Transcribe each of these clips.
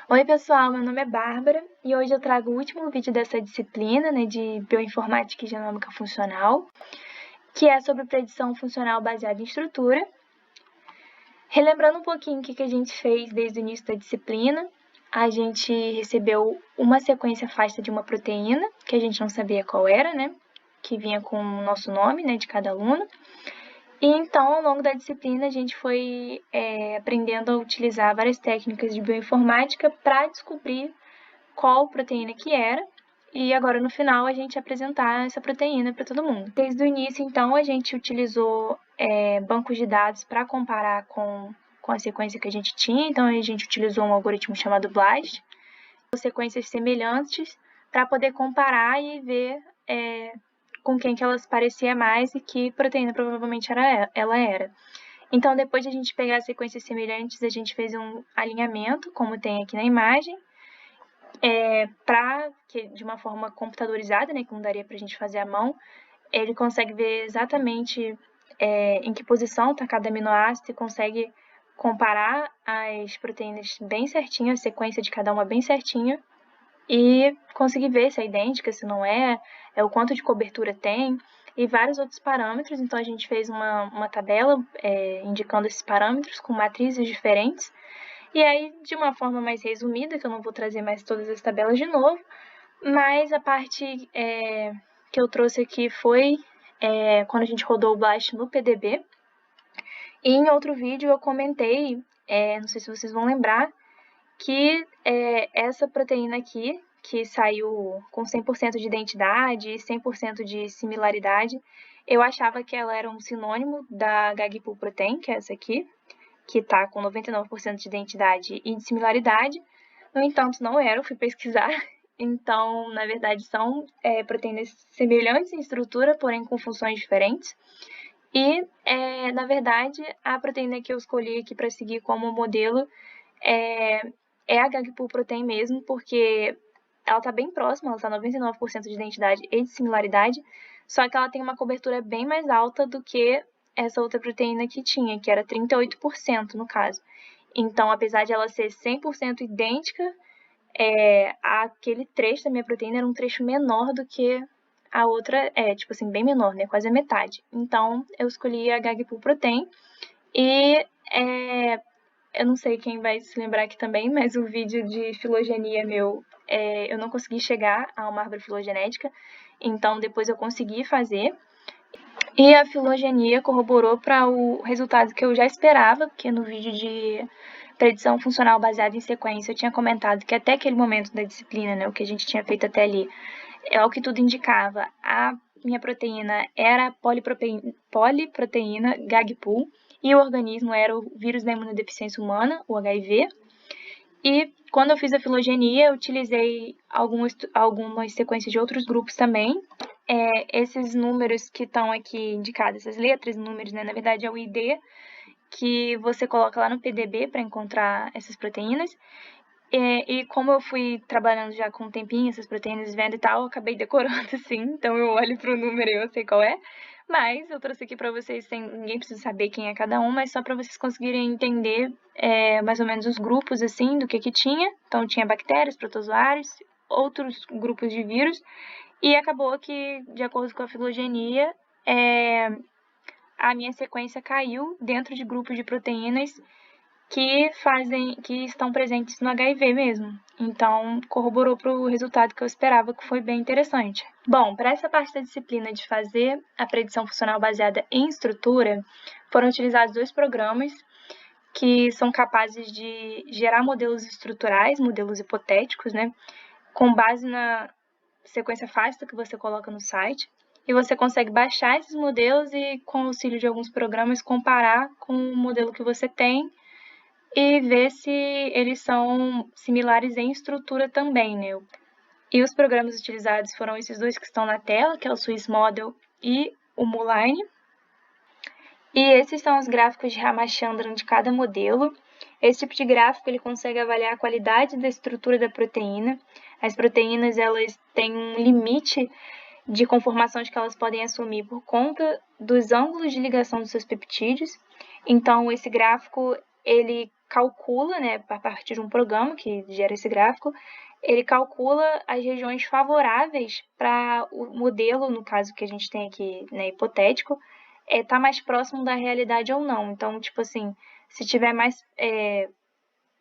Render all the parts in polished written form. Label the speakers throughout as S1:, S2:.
S1: Oi pessoal, meu nome é Bárbara e hoje eu trago o último vídeo dessa disciplina, de Bioinformática e Genômica Funcional, que é sobre predição funcional baseada em estrutura. Relembrando um pouquinho o que a gente fez desde o início da disciplina, a gente recebeu uma sequência FASTA de uma proteína, que a gente não sabia qual era, que vinha com o nosso nome, de cada aluno. E então, ao longo da disciplina, a gente foi aprendendo a utilizar várias técnicas de bioinformática para descobrir qual proteína que era, e agora no final a gente apresentar essa proteína para todo mundo. Desde o início, então, a gente utilizou bancos de dados para comparar com a sequência que a gente tinha, então a gente utilizou um algoritmo chamado BLAST, sequências semelhantes, para poder comparar e ver com quem que elas parecia mais e que proteína provavelmente ela era. Então, depois de a gente pegar as sequências semelhantes, a gente fez um alinhamento, como tem aqui na imagem, de uma forma computadorizada, que não daria para a gente fazer à mão, ele consegue ver exatamente em que posição está cada aminoácido e consegue comparar as proteínas bem certinho, a sequência de cada uma bem certinha, e conseguir ver se é idêntica, se não é, o quanto de cobertura tem, e vários outros parâmetros. Então, a gente fez uma tabela indicando esses parâmetros com matrizes diferentes. E aí, de uma forma mais resumida, que eu não vou trazer mais todas as tabelas de novo, mas a parte que eu trouxe aqui foi quando a gente rodou o BLAST no PDB. E em outro vídeo eu comentei, não sei se vocês vão lembrar, que essa proteína aqui, que saiu com 100% de identidade e 100% de similaridade, eu achava que ela era um sinônimo da GAG-Pool Protein, que é essa aqui, que está com 99% de identidade e de similaridade. No entanto, não era, eu fui pesquisar. Então, na verdade, são proteínas semelhantes em estrutura, porém com funções diferentes. E, na verdade, a proteína que eu escolhi aqui para seguir como modelo é a GAG-Pool Protein mesmo, porque ela está bem próxima, ela está 99% de identidade e de similaridade, só que ela tem uma cobertura bem mais alta do que essa outra proteína que tinha, que era 38% no caso. Então, apesar de ela ser 100% idêntica, aquele trecho da minha proteína era um trecho menor do que a outra, tipo assim, bem menor, quase a metade. Então, eu escolhi a GAG-Pool Protein e eu não sei quem vai se lembrar aqui também, mas o vídeo de filogenia meu, eu não consegui chegar a uma árvore filogenética, então depois eu consegui fazer. E a filogenia corroborou para o resultado que eu já esperava, porque no vídeo de predição funcional baseada em sequência eu tinha comentado que até aquele momento da disciplina, o que a gente tinha feito até ali, ao que tudo indicava, a minha proteína era poliproteína GAG-Pool, e o organismo era o vírus da imunodeficiência humana, o HIV. E quando eu fiz a filogenia, eu utilizei algumas sequências de outros grupos também. Esses números que estão aqui indicados, essas letras, números, na verdade é o ID, que você coloca lá no PDB para encontrar essas proteínas. E como eu fui trabalhando já com um tempinho, essas proteínas vendo e tal, eu acabei decorando assim, então eu olho para o número e eu sei qual é. Mas eu trouxe aqui para vocês, ninguém precisa saber quem é cada um, mas só para vocês conseguirem entender mais ou menos os grupos assim do que tinha. Então tinha bactérias, protozoários, outros grupos de vírus, e acabou que, de acordo com a filogenia, a minha sequência caiu dentro de grupos de proteínas que estão presentes no HIV mesmo. Então, corroborou para o resultado que eu esperava, que foi bem interessante. Bom, para essa parte da disciplina de fazer a predição funcional baseada em estrutura, foram utilizados 2 programas que são capazes de gerar modelos estruturais, modelos hipotéticos, com base na sequência FASTA que você coloca no site. E você consegue baixar esses modelos e, com o auxílio de alguns programas, comparar com o modelo que você tem e ver se eles são similares em estrutura também, E os programas utilizados foram esses 2 que estão na tela, que é o Swiss Model e o Muline. E esses são os gráficos de Ramachandran de cada modelo. Esse tipo de gráfico ele consegue avaliar a qualidade da estrutura da proteína. As proteínas elas têm um limite de conformações que elas podem assumir por conta dos ângulos de ligação dos seus peptídeos. Então, esse gráfico ele calcula, né, a partir de um programa que gera esse gráfico, ele calcula as regiões favoráveis para o modelo, no caso que a gente tem aqui, né, hipotético, tá mais próximo da realidade ou não. Então, tipo assim, se tiver mais,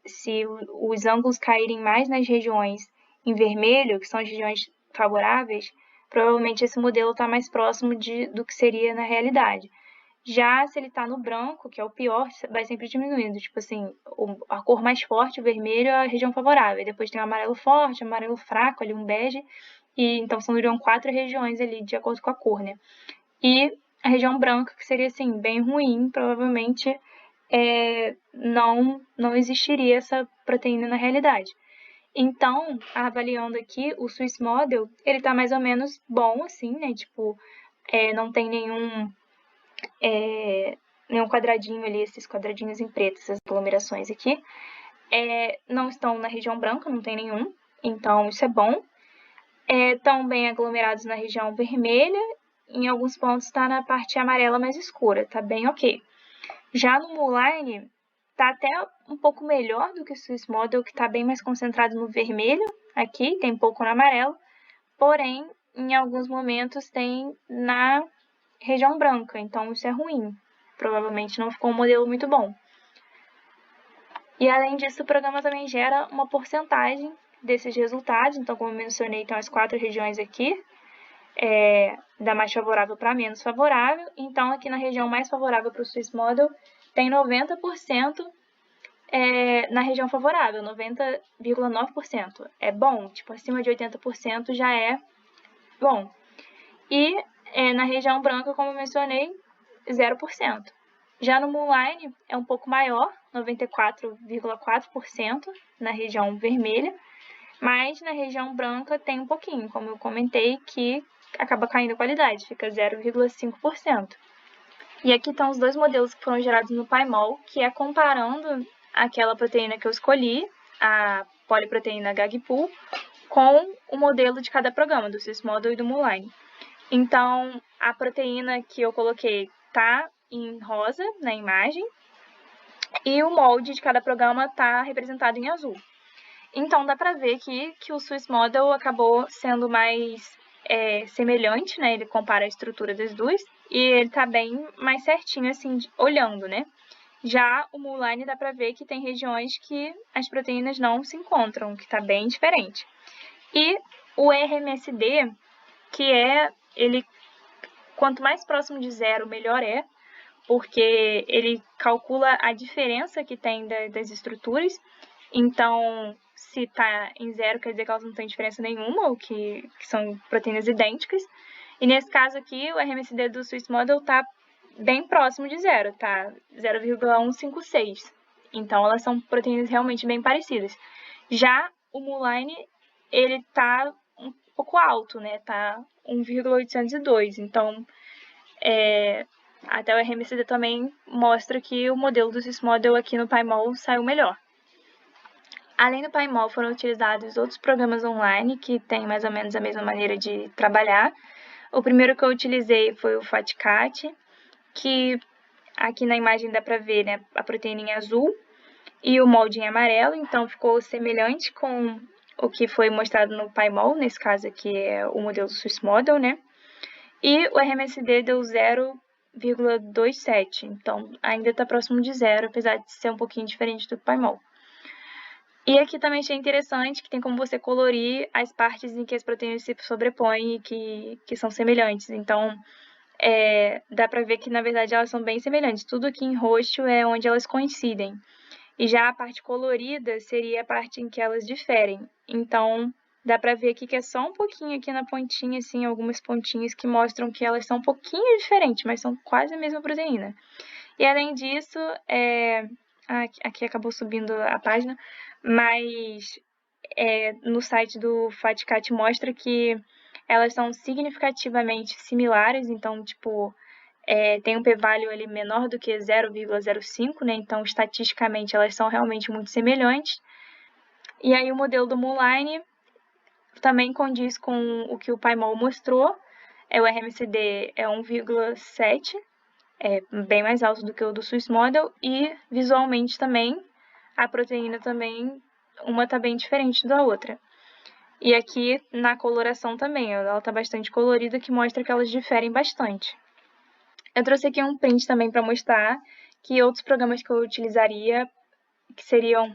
S1: se os ângulos caírem mais nas regiões em vermelho, que são as regiões favoráveis, provavelmente esse modelo está mais próximo do que seria na realidade. Já se ele está no branco, que é o pior, vai sempre diminuindo. Tipo assim, a cor mais forte, o vermelho, é a região favorável. Depois tem o amarelo forte, o amarelo fraco, ali um bege. E então seriam 4 regiões ali, de acordo com a cor, né? E a região branca, que seria assim, bem ruim, provavelmente não existiria essa proteína na realidade. Então, avaliando aqui, o Swiss Model, ele tá mais ou menos bom, assim, né? Tipo, não tem nenhum quadradinho ali, esses quadradinhos em preto, essas aglomerações aqui. Não estão na região branca, não tem nenhum, então isso é bom. Estão bem aglomerados na região vermelha, em alguns pontos está na parte amarela mais escura, tá bem ok. Já no Moonline, tá até um pouco melhor do que o Swiss Model, que está bem mais concentrado no vermelho, aqui, tem pouco no amarelo, porém, em alguns momentos tem na região branca, então isso é ruim. Provavelmente não ficou um modelo muito bom. E além disso, o programa também gera uma porcentagem desses resultados. Então, como eu mencionei, tem as 4 regiões aqui, da mais favorável para menos favorável. Então, aqui na região mais favorável para o Swiss Model, tem 90% na região favorável, 90,9%. É bom, tipo, acima de 80% já é bom. E na região branca, como eu mencionei, 0%. Já no Moonline é um pouco maior, 94,4% na região vermelha, mas na região branca tem um pouquinho, como eu comentei, que acaba caindo a qualidade, fica 0,5%. E aqui estão os 2 modelos que foram gerados no PyMol, que é comparando aquela proteína que eu escolhi, a poliproteína GAGPOol, com o modelo de cada programa, do Swiss Model e do Moonline. Então, a proteína que eu coloquei está em rosa na imagem e o molde de cada programa está representado em azul. Então, dá para ver que o Swiss Model acabou sendo mais semelhante, né? Ele compara a estrutura das duas e ele está bem mais certinho, assim, olhando, né? Já o Moonline dá para ver que tem regiões que as proteínas não se encontram, que está bem diferente. E o RMSD, que ele quanto mais próximo de 0, melhor porque ele calcula a diferença que tem das estruturas. Então, se está em 0, quer dizer que elas não têm diferença nenhuma, ou que são proteínas idênticas. E nesse caso aqui, o RMSD do Swiss Model está bem próximo de 0, tá? 0,156. Então, elas são proteínas realmente bem parecidas. Já o Moonline, ele tá um pouco alto, né? Tá 1,802. Então, até o RMSD também mostra que o modelo do Swiss Model aqui no PyMol saiu melhor. Além do PyMol, foram utilizados outros programas online que têm mais ou menos a mesma maneira de trabalhar. O primeiro que eu utilizei foi o FATCAT, que aqui na imagem dá para ver, né, a proteína em azul e o molde em amarelo, então ficou semelhante com o que foi mostrado no PyMol, nesse caso aqui é o modelo do Swiss Model, né? E o RMSD deu 0,27, então ainda está próximo de 0, apesar de ser um pouquinho diferente do PyMol. E aqui também achei interessante que tem como você colorir as partes em que as proteínas se sobrepõem e que são semelhantes. Então, dá para ver que, na verdade, elas são bem semelhantes. Tudo aqui em roxo é onde elas coincidem. E já a parte colorida seria a parte em que elas diferem. Então, dá para ver aqui que é só um pouquinho aqui na pontinha, assim, algumas pontinhas que mostram que elas são um pouquinho diferentes, mas são quase a mesma proteína. E além disso, aqui acabou subindo a página, mas no site do FATCAT mostra que elas são significativamente similares, então, tipo, tem um p-value ali menor do que 0,05, né? Então, estatisticamente, elas são realmente muito semelhantes. E aí, o modelo do Moonline também condiz com o que o PyMol mostrou. O RMSD é 1,7, bem mais alto do que o do Swiss Model, e visualmente também a proteína também, uma está bem diferente da outra. E aqui na coloração também, ela está bastante colorida, que mostra que elas diferem bastante. Eu trouxe aqui um print também para mostrar que outros programas que eu utilizaria, que seriam...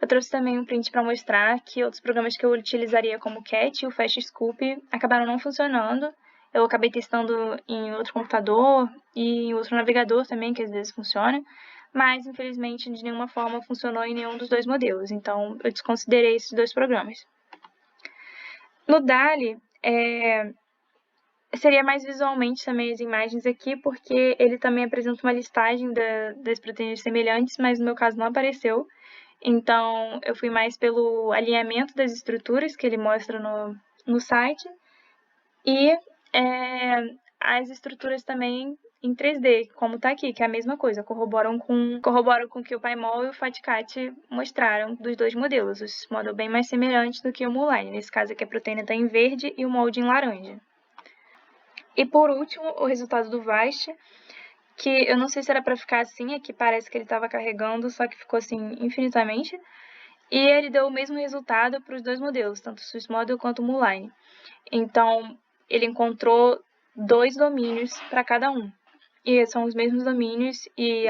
S1: Eu trouxe também um print para mostrar que outros programas que eu utilizaria como Cat e o Fast Scoop acabaram não funcionando. Eu acabei testando em outro computador e em outro navegador também, que às vezes funciona, mas infelizmente de nenhuma forma funcionou em nenhum dos dois modelos, então eu desconsiderei esses dois programas. No DALL-E, seria mais visualmente também as imagens aqui, porque ele também apresenta uma listagem das proteínas semelhantes, mas no meu caso não apareceu. Então, eu fui mais pelo alinhamento das estruturas que ele mostra no site e as estruturas também em 3D, como está aqui, que é a mesma coisa, corroboram com o que o PyMol e o FATCAT mostraram dos dois modelos. Os model bem mais semelhantes do que o Muline. Nesse caso aqui a proteína está em verde e o molde em laranja. E por último, o resultado do VAST, que eu não sei se era para ficar assim, aqui parece que ele estava carregando, só que ficou assim infinitamente. E ele deu o mesmo resultado para os dois modelos, tanto o Swiss Model quanto o Muline. Então, ele encontrou 2 domínios para cada um. E são os mesmos domínios e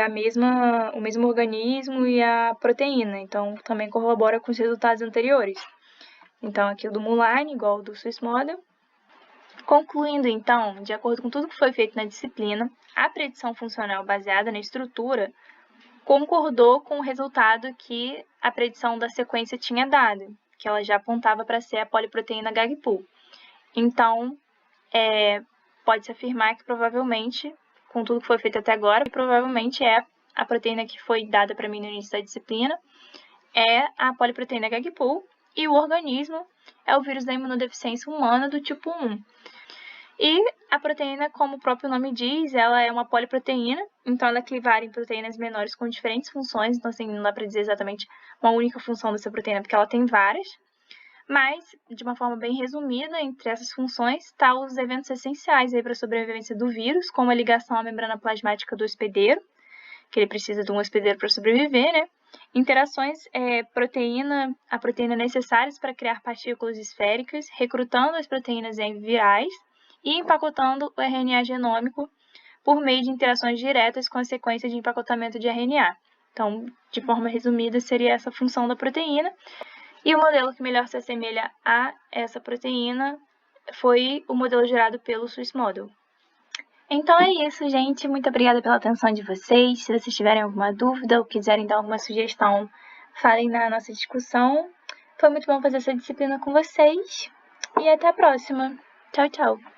S1: o mesmo organismo e a proteína. Então, também corrobora com os resultados anteriores. Então, aqui o do Muline, igual ao do Swiss Model. Concluindo, então, de acordo com tudo que foi feito na disciplina, a predição funcional baseada na estrutura concordou com o resultado que a predição da sequência tinha dado, que ela já apontava para ser a poliproteína GAG-pool. Então, pode-se afirmar que provavelmente, com tudo que foi feito até agora, provavelmente é a proteína que foi dada para mim no início da disciplina, é a poliproteína GAG-pool, e o organismo é o vírus da imunodeficiência humana do tipo 1. E a proteína, como o próprio nome diz, ela é uma poliproteína, então ela é clivada em proteínas menores com diferentes funções, então assim, não dá para dizer exatamente uma única função dessa proteína, porque ela tem várias, mas, de uma forma bem resumida, entre essas funções, estão os eventos essenciais para a sobrevivência do vírus, como a ligação à membrana plasmática do hospedeiro, que ele precisa de um hospedeiro para sobreviver, né? Interações a proteína necessárias para criar partículas esféricas, recrutando as proteínas virais, e empacotando o RNA genômico por meio de interações diretas com a sequência de empacotamento de RNA. Então, de forma resumida, seria essa função da proteína. E o modelo que melhor se assemelha a essa proteína foi o modelo gerado pelo Swiss Model. Então é isso, gente. Muito obrigada pela atenção de vocês. Se vocês tiverem alguma dúvida ou quiserem dar alguma sugestão, falem na nossa discussão. Foi muito bom fazer essa disciplina com vocês. E até a próxima. Tchau, tchau.